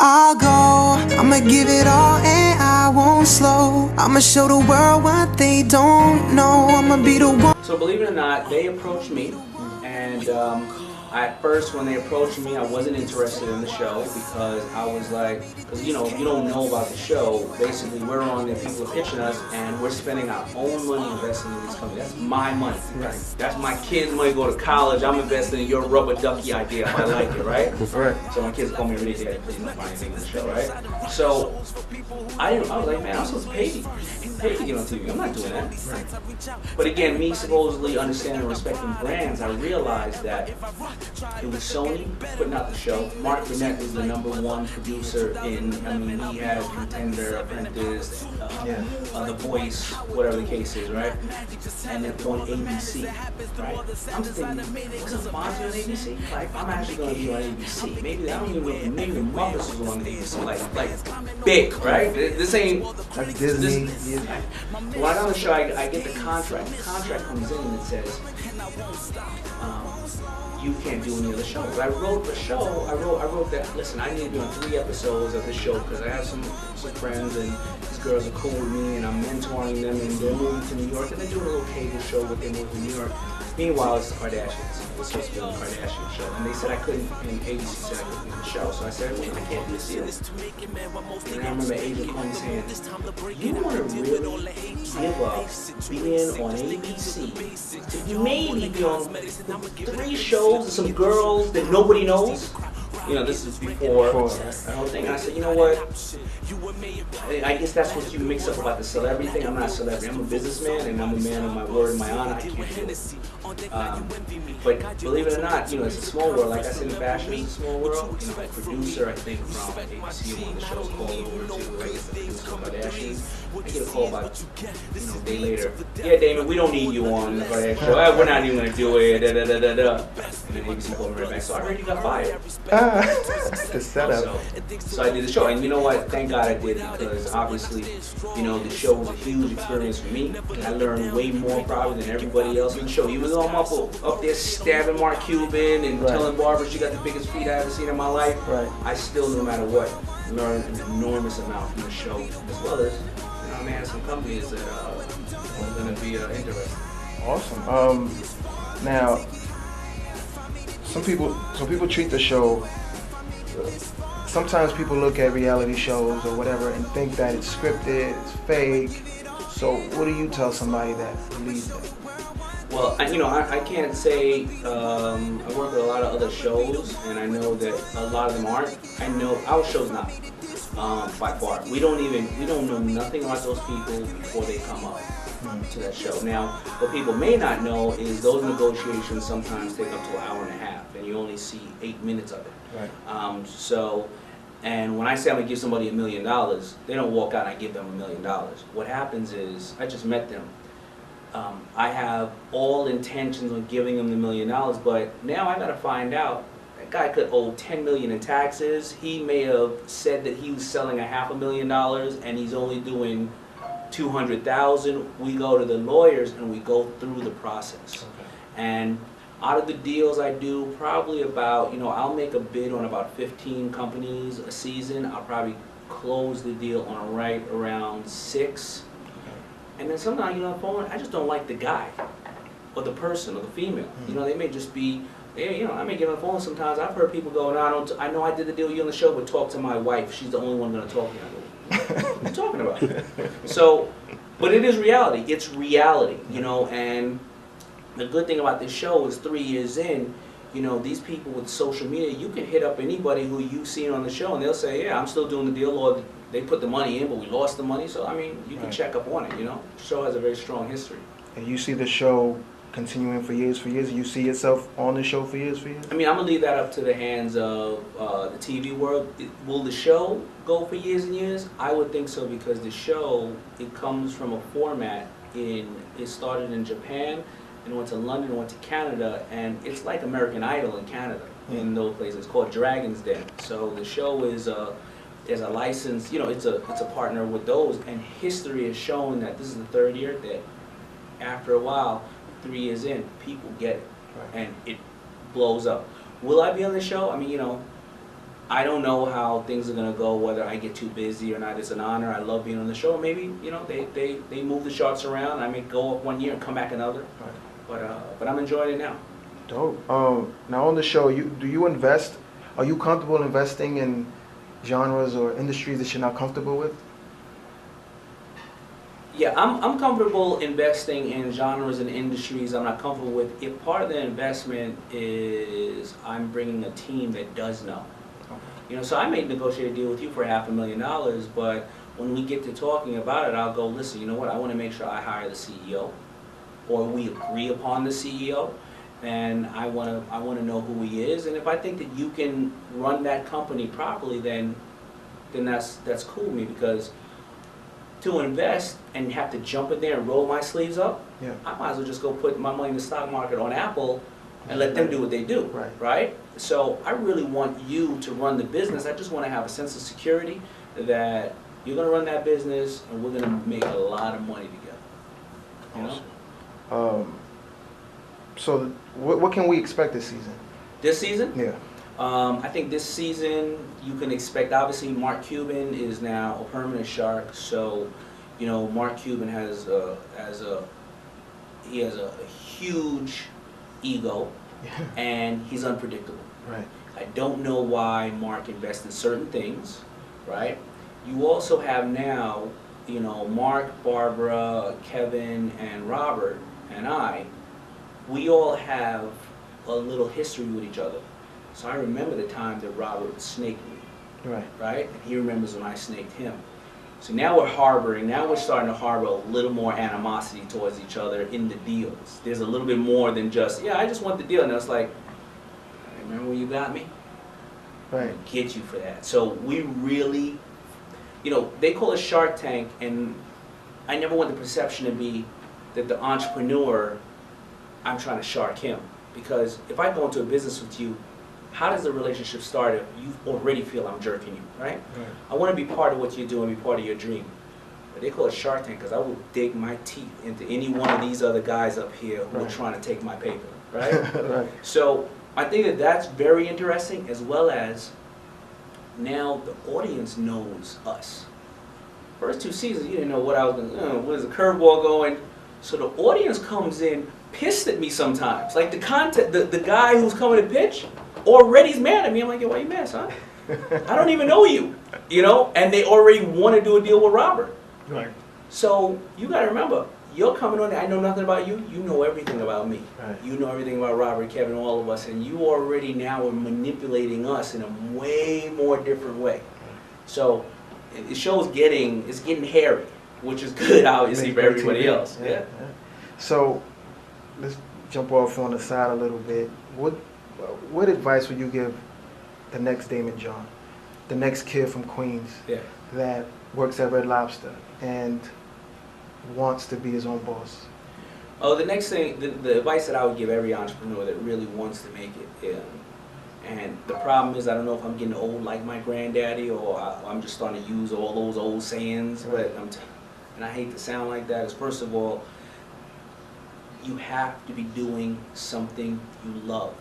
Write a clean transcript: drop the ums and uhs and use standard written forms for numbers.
I'll go, I'ma give it all and I won't slow. I'ma show the world what they don't know. I'ma be the one. So believe it or not, they approached me, and at first when they approached me, I wasn't interested in the show because I was like, because you know, you don't know about the show. Basically, we're on there, people are pitching us, and we're spending our own money investing in these companies. That's my money. Right. That's my kids' money to go to college. I'm investing in your rubber ducky idea if I like it, right? Right. So my kids call me every day, please don't buy anything in the show, right? So I was like, man, I'm supposed to pay you. Pay to get on TV. I'm not doing that. Right. But again, me supposedly understanding and respecting brands, I realized that it was Sony putting out the show. Mark Burnett was the #1 producer in, I mean, he had Contender, Apprentice, The Voice, whatever the case is, right? And it's on ABC, right? I'm thinking, what's a Fonzie on ABC? Like, I'm actually going to be on ABC. Maybe, I don't even know if maybe the Muppets was on ABC, like big, right? This ain't... Like Disney. When I got on the show, I get the contract. The contract comes in and it says, you can't do any of the shows. I wrote the show, I wrote that, listen, I need to be on 3 episodes of the show because I have some friends and these girls are cool with me and I'm mentoring them and they're moving to New York and they're doing a little cable show with them moving to New York. Meanwhile, it's the Kardashians. It's supposed to be the Kardashian show. And they said I couldn't, and ABC said I couldn't be on the show. So I said, well, I can't do this deal. And I remember Agent calling me saying, you want to really give up being on ABC to maybe be on 3 shows with some girls that nobody knows? You know, this is before the whole thing. And I said, you know what? I guess that's what you mix up about the celebrity thing. I'm not a celebrity. I'm a businessman, and I'm a man of my word and my honor. I can't do it. But believe it or not, you know, it's a small world. Like I said, in fashion is a small world. You know, a producer, I think, from ABC, one of the shows called over to, I guess, the Kardashians. I get a call about, you know, a day later. Yeah, Daymond, we don't need you on the Kardashian show. We're not even going to do it. And then ABC called me right back. So I heard you got fired. The setup. So I did the show, and you know what? Thank God I did, because obviously, you know, the show was a huge experience for me. I learned way more probably than everybody else in the show. Even though I'm up there stabbing Mark Cuban and telling Barbara she got the biggest feet I ever seen in my life, I still, no matter what, learned an enormous amount from the show, as well as, you know, I had some companies that are going to be interesting. Awesome. Now, some people treat the show. Sometimes people look at reality shows or whatever and think that it's scripted, it's fake. So, what do you tell somebody that believes that? Well, you know, I can't say, I work with a lot of other shows, and I know that a lot of them aren't. I know our show's not, by far. We don't know nothing about those people before they come up to that show. Now, what people may not know is those negotiations sometimes take up to 1.5 hours, and you only see 8 minutes of it. Right. And when I say I'm gonna give somebody $1 million, they don't walk out and I give them $1 million. What happens is, I just met them. I have all intentions of giving them the $1 million, but now I gotta find out, that guy could owe $10 million in taxes. He may have said that he was selling $500,000 and he's only doing $200,000. We go to the lawyers and we go through the process. Okay. And out of the deals I do, probably about, you know, I'll make a bid on about 15 companies a season. I'll probably close the deal on right around 6. And then sometimes, you know, on the phone, I just don't like the guy or the person or the female. You know, they may just be, you know, I may get on the phone sometimes. I've heard people go, no, I know I did the deal with you on the show, but talk to my wife. She's the only one going to talk to you. What are you talking about? So, but it is reality. It's reality, you know, and the good thing about this show is 3 years in, you know, these people with social media, you can hit up anybody who you've seen on the show and they'll say, yeah, I'm still doing the deal, or they put the money in, but we lost the money. So, I mean, you can check up on it, you know. The show has a very strong history. And you see the show continuing for years, you see yourself on the show for years? I mean, I'm going to leave that up to the hands of the TV world. Will the show go for years and years? I would think so, because the show, it comes from a format it started in Japan, and went to London, and went to Canada, and it's like American Idol in Canada, in those places. It's called Dragon's Den. So the show is a license, you know, it's a partner with those, and history has shown that this is the 3rd year that after a while, 3 years in, people get it, and it blows up. Will I be on the show? I mean, you know, I don't know how things are gonna go, whether I get too busy or not. It's an honor. I love being on the show. Maybe, you know, they move the charts around. I may go up one year and come back another. But I'm enjoying it now. Dope. Now on the show, do you invest? Are you comfortable investing in genres or industries that you're not comfortable with? Yeah, I'm comfortable investing in genres and industries I'm not comfortable with. If part of the investment is I'm bringing a team that does know. You know, so I may negotiate a deal with you for $500,000, but when we get to talking about it, I'll go, listen, you know what, I want to make sure I hire the CEO, or we agree upon the CEO, and I want to know who he is, and if I think that you can run that company properly, then that's cool with me, because to invest and have to jump in there and roll my sleeves up, yeah. I might as well just go put my money in the stock market on Apple and let them do what they do, right? So I really want you to run the business. I just want to have a sense of security that you're going to run that business and we're going to make a lot of money together. You know? So what can we expect this season? This season? Yeah. I think this season you can expect, obviously Mark Cuban is now a permanent Shark, so you know Mark Cuban has a huge ego, and he's unpredictable. Right. I don't know why Mark invests in certain things, right? You also have now, you know, Mark, Barbara, Kevin, and Robert, and we all have a little history with each other. So I remember the time that Robert snaked me, right? And he remembers when I snaked him. So now we're starting to harbor a little more animosity towards each other in the deals. There's a little bit more than just, yeah, I just want the deal. And it's like, remember when you got me? Right. I'm gonna get you for that. So we really, you know, they call it Shark Tank, and I never want the perception to be that the entrepreneur, I'm trying to shark him. Because if I go into a business with you, how does the relationship start if you already feel I'm jerking you, right? I want to be part of what you're doing, be part of your dream. But they call it Shark Tank because I will dig my teeth into any one of these other guys up here who are trying to take my paper, right? So I think that that's very interesting, as well as now the audience knows us. First 2 seasons, you didn't know what I was going to do. Where's the curveball going? So the audience comes in pissed at me sometimes. Like the guy who's coming to pitch already's mad at me. I'm like, yo, why you mad, son? I don't even know you, you know? And they already want to do a deal with Robert. Right. So you got to remember, you're coming on there, I know nothing about you, you know everything about me. Right. You know everything about Robert, Kevin, all of us, and you already now are manipulating us in a way more different way. So the show's it's getting hairy, which is good, obviously, for everybody else. Yeah. So let's jump off on the side a little bit. What advice would you give the next Daymond John, the next kid from Queens that works at Red Lobster and wants to be his own boss? Oh, the next thing, the advice that I would give every entrepreneur that really wants to make it, and the problem is I don't know if I'm getting old like my granddaddy or I'm just starting to use all those old sayings, but and I hate to sound like that, is first of all, you have to be doing something you love.